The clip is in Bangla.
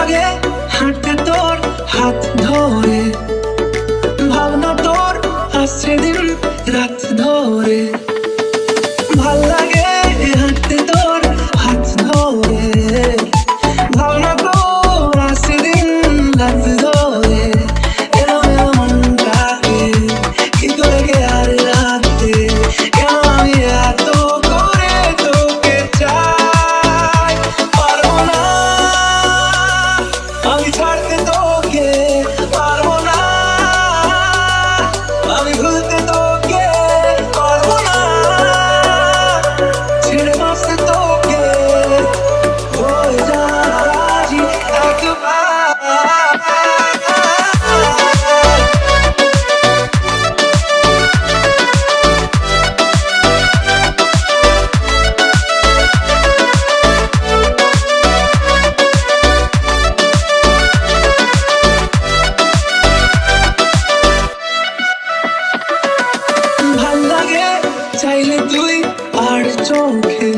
লাগে হাঁটতে তোর হাত ধরে, ভাবনা তোর আসছে দিন রাত ধরে। ভাল লাগে হাঁটতে তোর হাত ধরে, ভাবনা তোর আসছে দিন রাত ধরে। এলো এলো মনটাকে কি করে গে আর রাতে, কেন আমি এত করে তোকে চাই। পারবো না আমি ছাড়তে তোকে, পারবো না আমি ভুলতে তোকে, পারবো না ছেড়ে বাঁচতে তোকে। হয়ে যা রাজি একবার। ভাল লাগে চাইলে তুই আর চোখে